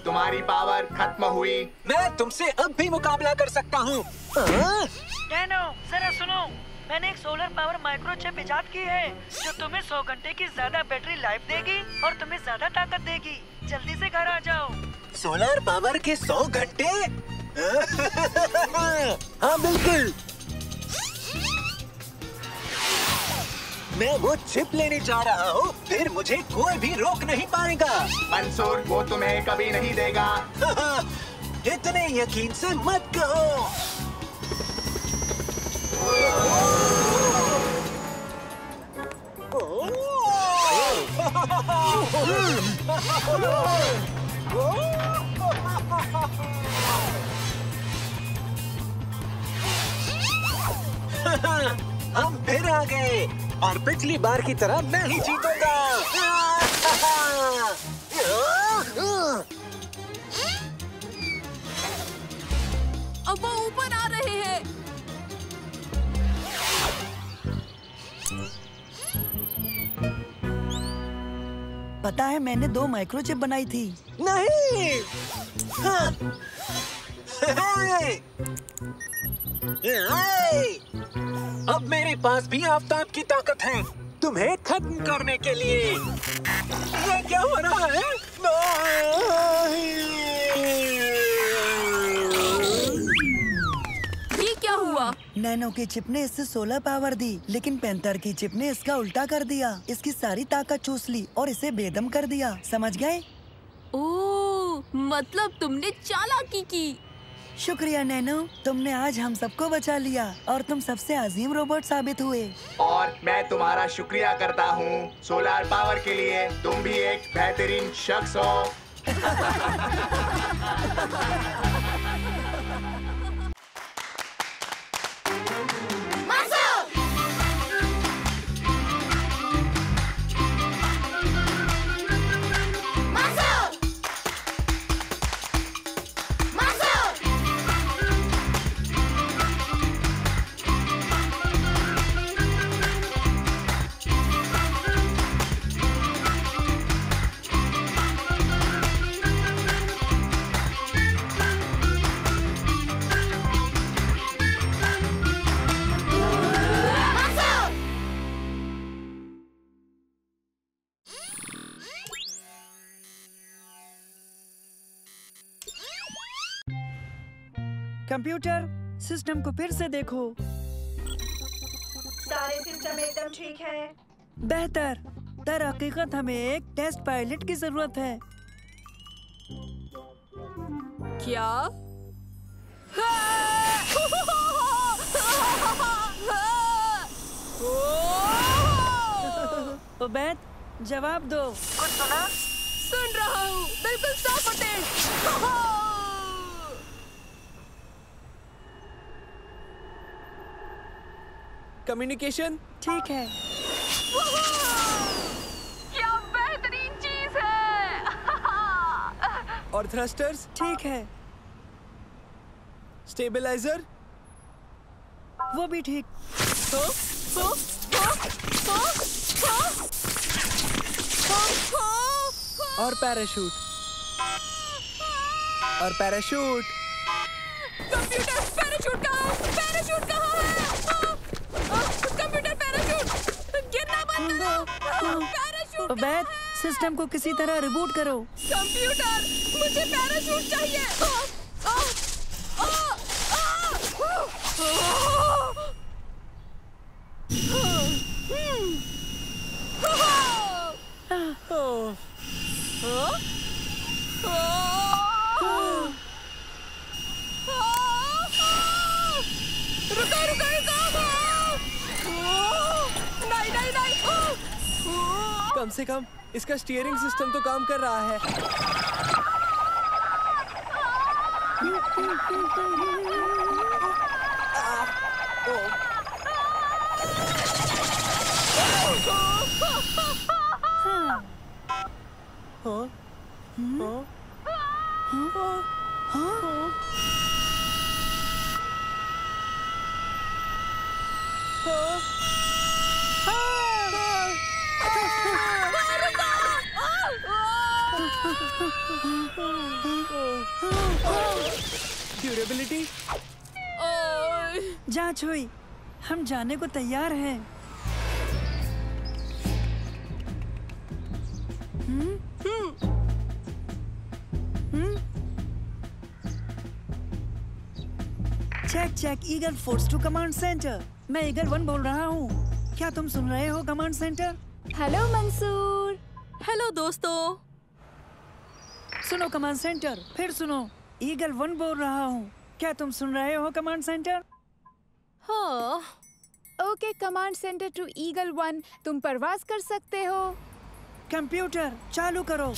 तुम्हारी पावर खत्म हुई। मैं तुमसे अब भी मुकाबला कर सकता हूँ। नैनो, जरा सुनो। मैंने एक सोलर पावर माइक्रोचिप इजाद की है जो तुम्हें 100 घंटे की ज्यादा बैटरी लाइफ देगी और तुम्हें ज्यादा ताकत देगी। जल्दी से घर आ जाओ। सोलर पावर के 100 घंटे? हाँ बिल्कुल। मैं वो चिप लेने जा रहा हूँ, फिर मुझे कोई भी रोक नहीं पाएगा। मंसूर, वो तुम्हें कभी नहीं देगा। इतने यकीन से मत कहो। फिर आ गए और पिछली बार की तरह मैं ही जीतूंगा। अब वो ऊपर आ रहे हैं। पता है मैंने 2 माइक्रोचिप बनाई थी। नहीं। अब मेरे पास भी आफताब की ताकत है तुम्हें खत्म करने के लिए। ये क्या हो रहा है? ये क्या हुआ? नैनो की चिप ने इससे 16 पावर दी, लेकिन पैंथर की चिप ने इसका उल्टा कर दिया। इसकी सारी ताकत चूस ली और इसे बेदम कर दिया। समझ गए? ओह, मतलब तुमने चालाकी की। शुक्रिया नैनो, तुमने आज हम सबको बचा लिया और तुम सबसे अजीम रोबोट साबित हुए। और मैं तुम्हारा शुक्रिया करता हूँ सोलर पावर के लिए। तुम भी एक बेहतरीन शख्स हो। कंप्यूटर, सिस्टम को फिर से देखो। सारे सिस्टम एकदम ठीक है। बेहतर। दर हकीकत हमें एक टेस्ट पायलट की जरूरत है। क्या? उबैद, जवाब दो। कुछ सुना? सुन रहा हूँ, बिल्कुल साफ और तेज। कम्युनिकेशन ठीक है। क्या बेहतरीन चीज है। और थ्रस्टर्स ठीक है। स्टेबलाइजर वो भी ठीक। और पैराशूट। और पैराशूट। कंप्यूटर पैराशूट कहाँ है? पैराशूट कहाँ है? कंप्यूटर पैराशूट गिरना बंद करो। पैराशूट उबैद, सिस्टम को किसी तरह रिबूट करो। कंप्यूटर, मुझे पैराशूट चाहिए। कम से कम इसका स्टीयरिंग सिस्टम तो काम कर रहा है। ड्यूरेबिलिटी जांच हुई, हम जाने को तैयार हैं। Check eagle force to command centre. मैं ईगल 1 बोल रहा हूँ। क्या तुम सुन रहे हो command centre? Hello Mansoor. Hello दोस्तों। सुनो कमांड सेंटर, फिर सुनो। ईगल 1 बोल रहा हूँ। क्या तुम सुन रहे हो कमांड सेंटर? हाँ। Okay command centre to eagle 1, तुम परवाज कर सकते हो। कंप्यूटर चालू करो।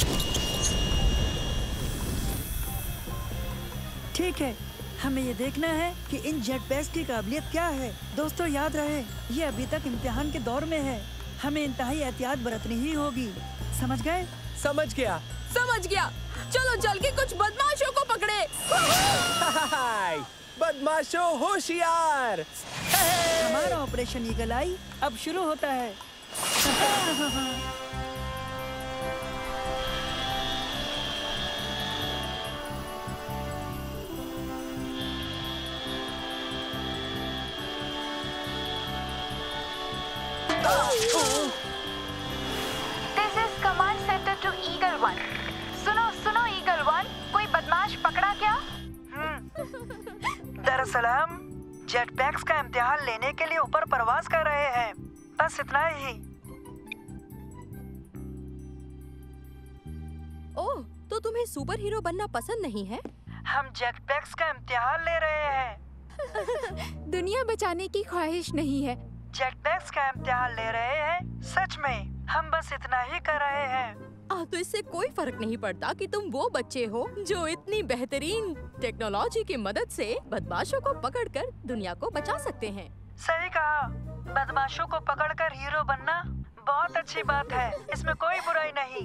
ठीक है, हमें ये देखना है कि इन जेट पैक्स की काबिलियत क्या है। दोस्तों याद रहे, ये अभी तक इम्तिहान के दौर में है। हमें इंतहाई एहतियात बरतनी ही होगी। समझ गए? समझ गया। समझ गया। चलो चल के कुछ बदमाशों को पकड़े। बदमाशों होशियार। हमारा ऑपरेशन ईगल आई अब शुरू होता है। This is command center to Eagle 1. सुनो Eagle 1, कोई बदमाश पकड़ा क्या? दरअसल हम जेट पैक्स का इम्तिहान लेने के लिए ऊपर परवाज कर रहे हैं। बस इतना ही। ओह, तो तुम्हें सुपर हीरो बनना पसंद नहीं है? हम जेट पैक्स का इम्तिहान ले रहे हैं। दुनिया बचाने की ख्वाहिश नहीं है। जेट पैक्स का इम्तिहान ले रहे हैं। सच में हम बस इतना ही कर रहे हैं। तो इससे कोई फर्क नहीं पड़ता कि तुम वो बच्चे हो जो इतनी बेहतरीन टेक्नोलॉजी की मदद से बदमाशों को पकड़कर दुनिया को बचा सकते हैं। सही कहा। बदमाशों को पकड़कर हीरो बनना बहुत अच्छी बात है। इसमें कोई बुराई नहीं।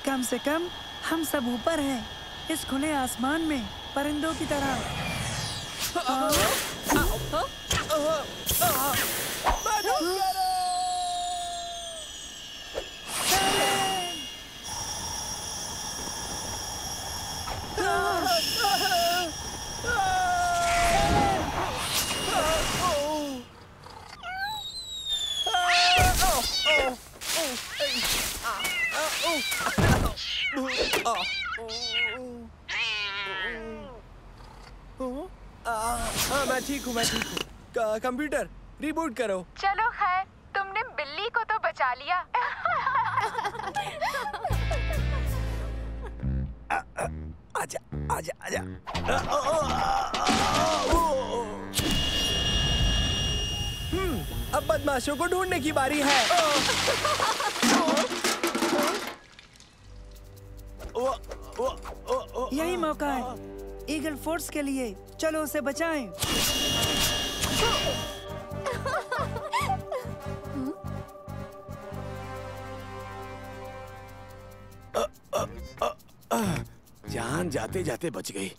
कम से कम हम सब ऊपर हैं, इस खुले आसमान में परिंदों की तरह। मैं ठीक हूँ। कंप्यूटर रिबूट करो। चलो खैर, तुमने बिल्ली को तो बचा लिया। आजा आजा आजा। अब बदमाशों को ढूंढने की बारी है। यही मौका है ईगल फोर्स के लिए। चलो उसे बचाएं। जान जाते जाते बच गई।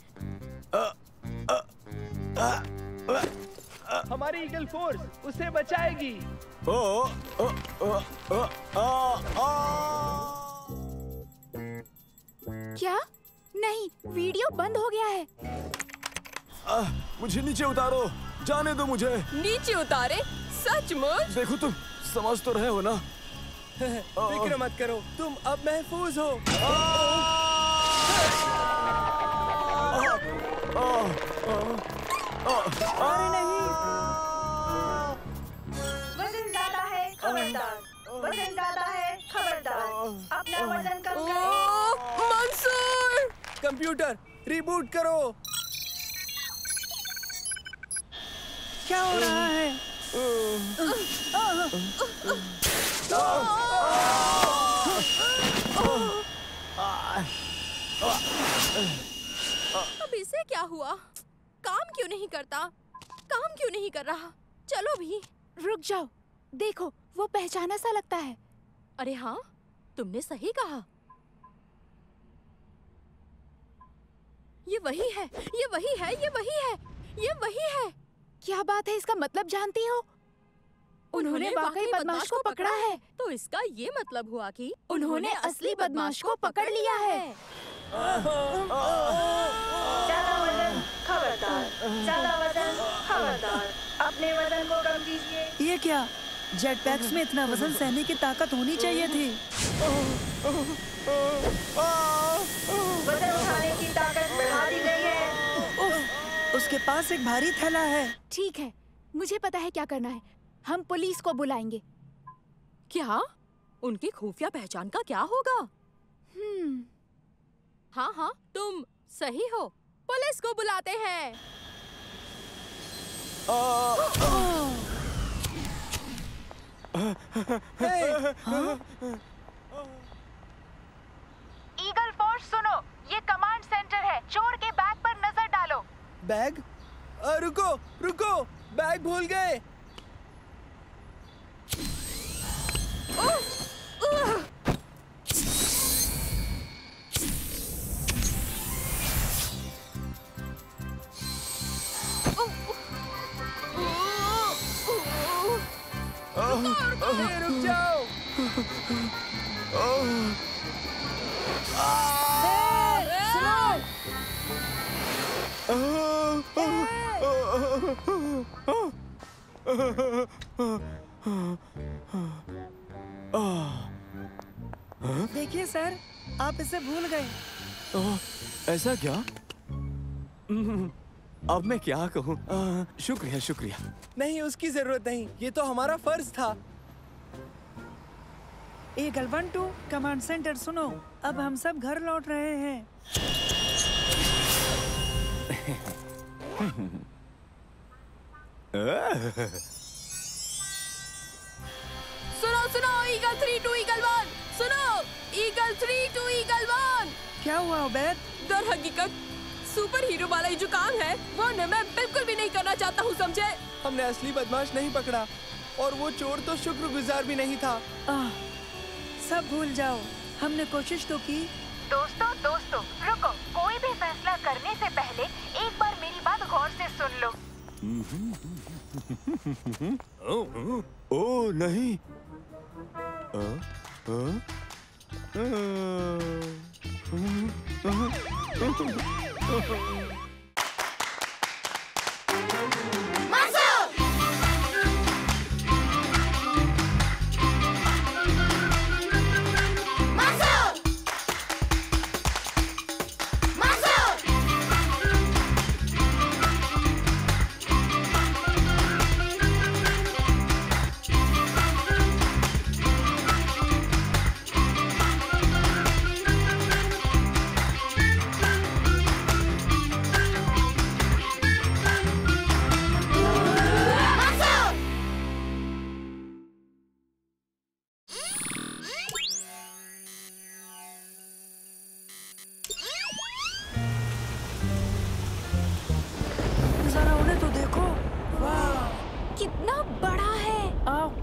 हमारी ईगल फोर्स उसे बचाएगी। क्या? नहीं, वीडियो बंद हो गया है। मुझे नीचे उतारो, जाने दो मुझे। नीचे उतारे? सचमुच? देखो तुम समझ तो रहे हो ना। फिक्र मत करो, तुम अब महफूज हो। अरे नहीं। वजन ज्यादा है, खबरदार। वजन ज्यादा है, खबरदार। अपना वजन कम करें। मंसूर! कंप्यूटर रिबूट करो। क्या हो रहा है? अब इसे क्या हुआ? काम क्यों नहीं करता? काम क्यों नहीं कर रहा? चलो भी। रुक जाओ, देखो वो पहचाना सा लगता है। अरे हाँ, तुमने सही कहा। ये वही है, ये वही है, ये वही है, ये वही है। क्या बात है? इसका मतलब जानती हो? उन्होंने वाकई बदमाश को पकड़ा है। तो इसका ये मतलब हुआ कि उन्होंने असली बदमाश को पकड़ लिया है। ज्यादा वजन, खबरदार। ज्यादा वजन, खबरदार। अपने वजन को कम कीजिए। ये क्या? जेट पैक्स में इतना वजन सहने की ताकत होनी चाहिए थी। वजन उठाने की ताकत बढ़ा दी गई है। उसके पास एक भारी थैला है। ठीक है, मुझे पता है क्या करना है। हम पुलिस को बुलाएंगे। क्या? उनकी खुफिया पहचान का क्या होगा? हाँ हाँ, तुम सही हो। पुलिस को बुलाते हैं। बैग? रुको रुको, बैग भूल गए। रुक जाओ। देखिए सर, आप इसे भूल गए। ऐसा क्या? अब मैं क्या कहूँ? शुक्रिया शुक्रिया। नहीं, उसकी जरूरत नहीं, ये तो हमारा फर्ज था। ईगल 1-2 कमांड सेंटर सुनो, अब हम सब घर लौट रहे हैं। सुनो सुनो, ईगल 3 टू ईगल 1, सुनो, ईगल 3 टू ईगल 1। क्या हुआ उबैद? दर हकीकत सुपर हीरो वाला ये जो काम है वो मैं बिल्कुल भी नहीं करना चाहता हूँ, समझे? हमने असली बदमाश नहीं पकड़ा, और वो चोर तो शुक्रगुजार भी नहीं था। सब भूल जाओ, हमने कोशिश तो की। दोस्तों रुको, कोई भी फैसला करने से पहले एक बार मेरी बात गौर से सुन लो। ओ नहीं।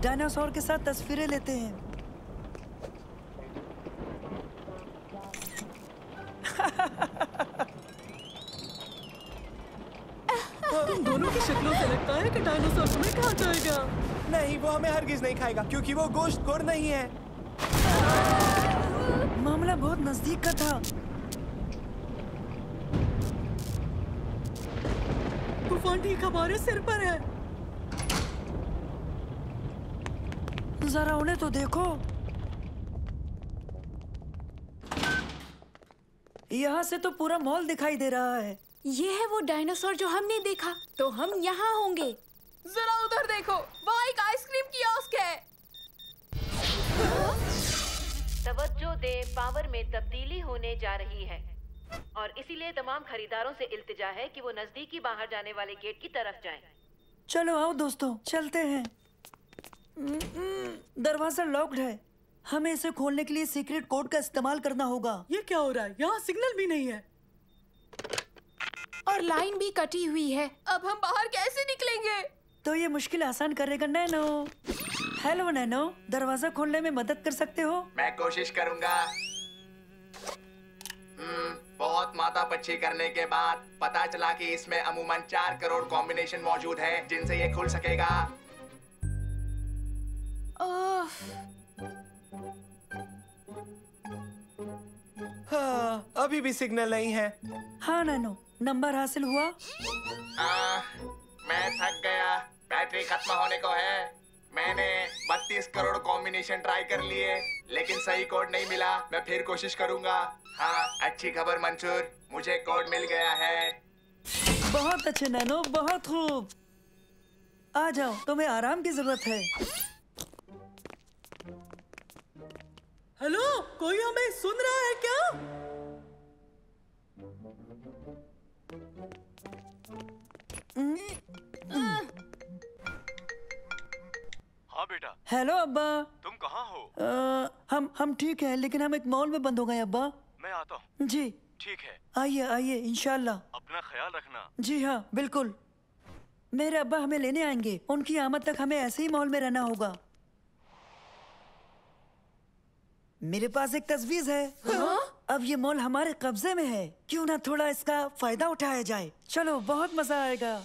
डायनासोर के साथ तस्वीरें लेते हैं। तुम दोनों की शक्लों से लगता है कि डायनासोर तुम्हें खा जाएगा। नहीं, वो हमें हरगिज नहीं खाएगा, क्योंकि वो गोश्तखोर नहीं है। मामला बहुत नजदीक का था। तूफान ठीक हमारे सिर पर है। जरा उन्हें तो देखो। यहाँ से तो पूरा मॉल दिखाई दे रहा है। ये है वो डायनासोर जो हमने देखा, तो हम यहाँ होंगे। जरा उधर देखो, वहाँ एक आइसक्रीम कियोस्क है। तवज्जो दे, पावर में तब्दीली होने जा रही है और इसीलिए तमाम खरीदारों से इल्तिजा है कि वो नजदीकी बाहर जाने वाले गेट की तरफ जाएं। चलो आओ दोस्तों, चलते हैं। दरवाजा लॉक्ड है, हमें इसे खोलने के लिए सीक्रेट कोड का इस्तेमाल करना होगा। ये क्या हो रहा है? यहाँ सिग्नल भी नहीं है और लाइन भी कटी हुई है। अब हम बाहर कैसे निकलेंगे? तो ये मुश्किल आसान करेगा नैनो। हेलो नैनो, दरवाजा खोलने में मदद कर सकते हो? मैं कोशिश करूंगा। बहुत माथापच्ची करने के बाद पता चला कि इसमें अमूमन 4 करोड़ कॉम्बिनेशन मौजूद हैं जिनसे ये खुल सकेगा। हाँ, अभी भी सिग्नल नहीं है। हाँ नैनो, नंबर हासिल हुआ? मैं थक गया, बैटरी खत्म होने को है। मैंने 32 करोड़ कॉम्बिनेशन ट्राई कर लिए, लेकिन सही कोड नहीं मिला। मैं फिर कोशिश करूंगा। हाँ, अच्छी खबर मंसूर, मुझे कोड मिल गया है। बहुत अच्छे नैनो, बहुत खूब। आ जाओ, तुम्हें आराम की जरूरत है। हेलो, कोई हमें सुन रहा है क्या? हाँ बेटा। हेलो अब्बा। तुम कहाँ हो? हम ठीक हैं, लेकिन हम एक मॉल में बंद हो गए अब्बा। मैं आता हूँ। जी ठीक है। आइए आइए, इंशाल्लाह। अपना ख्याल रखना। जी हाँ, बिल्कुल। मेरे अब्बा हमें लेने आएंगे। उनकी आमद तक हमें ऐसे ही मॉल में रहना होगा। मेरे पास एक तजवीज है। अब ये मॉल हमारे कब्जे में है, क्यों ना थोड़ा इसका फायदा उठाया जाए। चलो, बहुत मजा आएगा।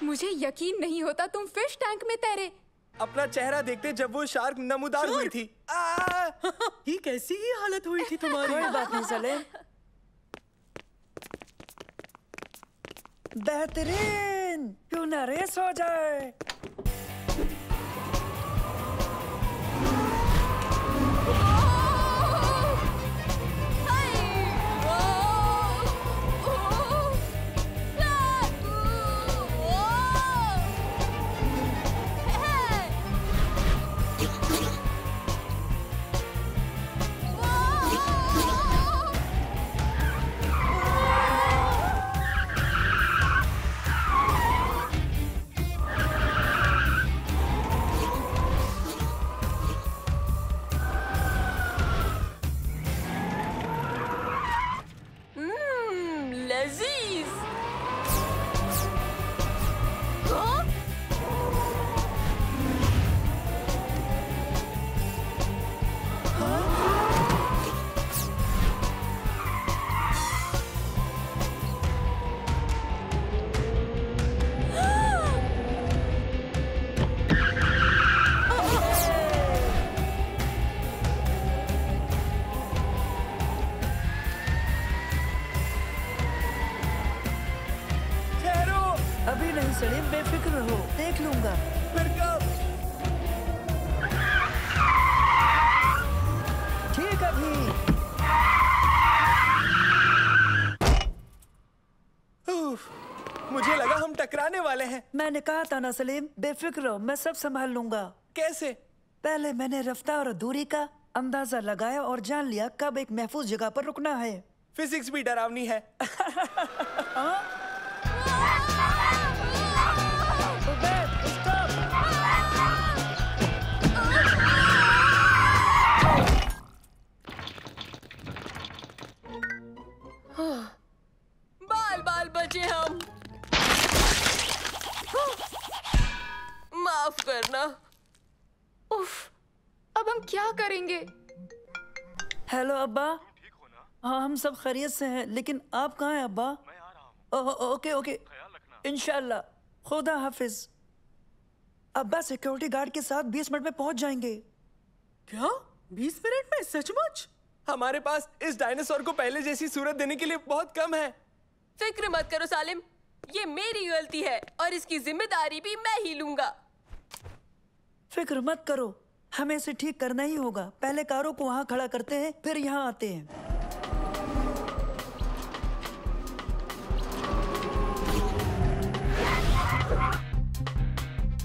मुझे यकीन नहीं होता तुम फिश टैंक में तैरे। अपना चेहरा देखते जब वो शार्क नमूदार हुई थी। ये कैसी ही हालत हुई थी तुम्हारी? कोई बात नहीं सलेम। बेहतरीन, क्यों ना रेस हो जाए। अभी नहीं सलीम, बेफिक्र रहो, देख लूंगा। ठीक अभी। मुझे लगा हम टकराने वाले हैं। मैंने कहा था ना सलीम, बेफिक्र रहो, मैं सब संभाल लूंगा। कैसे? पहले मैंने रफ्तार और दूरी का अंदाजा लगाया और जान लिया कब एक महफूज जगह पर रुकना है। फिजिक्स भी डरावनी है। बाल बाल बचे हम। माफ करना। उफ, अब हम क्या करेंगे? हेलो अब्बा। हाँ, हम सब खैरियत से हैं, लेकिन आप कहाँ हैं अब्बा? मैं आ रहा हूँ। ओके ओके, इंशाल्लाह, खुदा हाफिज। अब्बा सिक्योरिटी गार्ड के साथ 20 मिनट में पहुंच जाएंगे। क्या 20 मिनट में? सचमुच? हमारे पास इस डायनासोर को पहले जैसी सूरत देने के लिए बहुत कम है। फिक्र मत करो सालिम, ये मेरी गलती है और इसकी जिम्मेदारी भी मैं ही लूंगा। फिक्र मत करो, हमें इसे ठीक करना ही होगा। पहले कारों को वहाँ खड़ा करते हैं, फिर यहाँ आते हैं।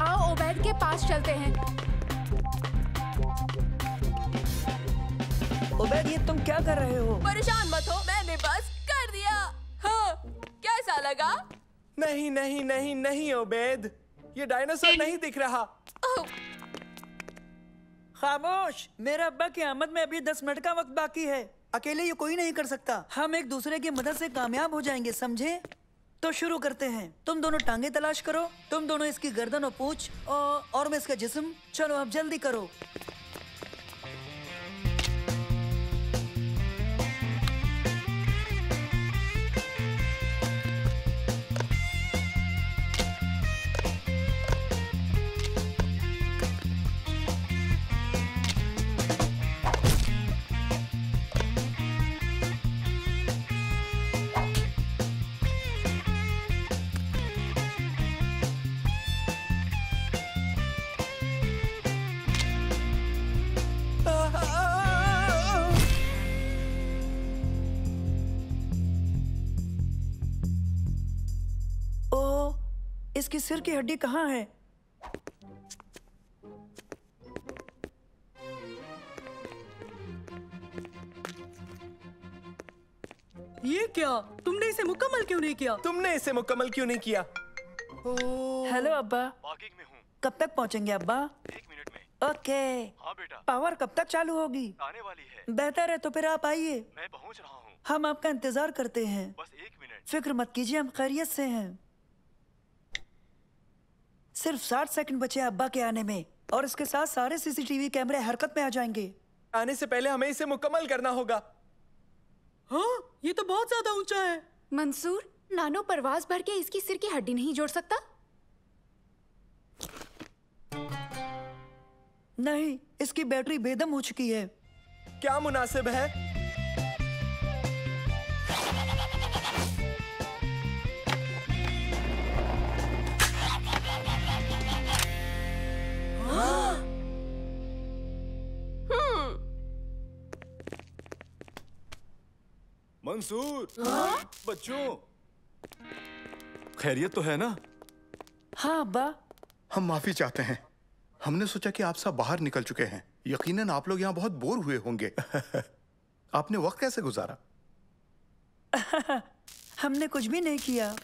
आओ ओबैद के पास चलते हैं। ओबैद, ये तुम क्या कर रहे हो? परेशान मत हो, मैंने बस कर दिया। हाँ, कैसा लगा? नहीं नहीं नहीं नहीं ओबैद, ये डायनासोर नहीं दिख रहा। खामोश, मेरे अब्बा की आमद में अभी 10 मिनट का वक्त बाकी है। अकेले ये कोई नहीं कर सकता। हम एक दूसरे की मदद से कामयाब हो जाएंगे, समझे? तो शुरू करते हैं। तुम दोनों टांगे तलाश करो, तुम दोनों इसकी गर्दन और पूंछ और मैं इसका जिस्म। चलो अब जल्दी करो। इसकी सिर की हड्डी कहाँ है? ये क्या? तुमने इसे मुकम्मल क्यों नहीं किया? तुमने इसे मुकम्मल क्यों नहीं किया? हेलो अब्बा। पार्किंग में हूँ। कब तक पहुँचेंगे अब्बा? 1 मिनट में। ओके। हाँ बेटा। पावर कब तक चालू होगी? आने वाली है। बेहतर है तो फिर आप आइए। मैं पहुँच रहा हूँ। हम आपका इंतजार करते हैं। बस 1 मिनट। फिक्र मत कीजिए, हम खैरियत से हैं। सिर्फ 60 सेकंड बचे अब्बा के आने में, और इसके साथ सारे सीसीटीवी कैमरे हरकत में आ जाएंगे। आने से पहले हमें इसे मुकम्मल करना होगा। हाँ, ये तो बहुत ज्यादा ऊंचा है। मंसूर, नानो परवाज भर के इसकी सिर की हड्डी नहीं जोड़ सकता? नहीं, इसकी बैटरी बेदम हो चुकी है। क्या मुनासिब है? मंसूर, बच्चों, खैरियत तो है ना? हाँ अब्बा। हम माफी चाहते हैं। हमने सोचा कि आप सब बाहर निकल चुके हैं। यकीनन आप लोग यहाँ बहुत बोर हुए होंगे। आपने वक्त कैसे गुजारा? हमने कुछ भी नहीं किया।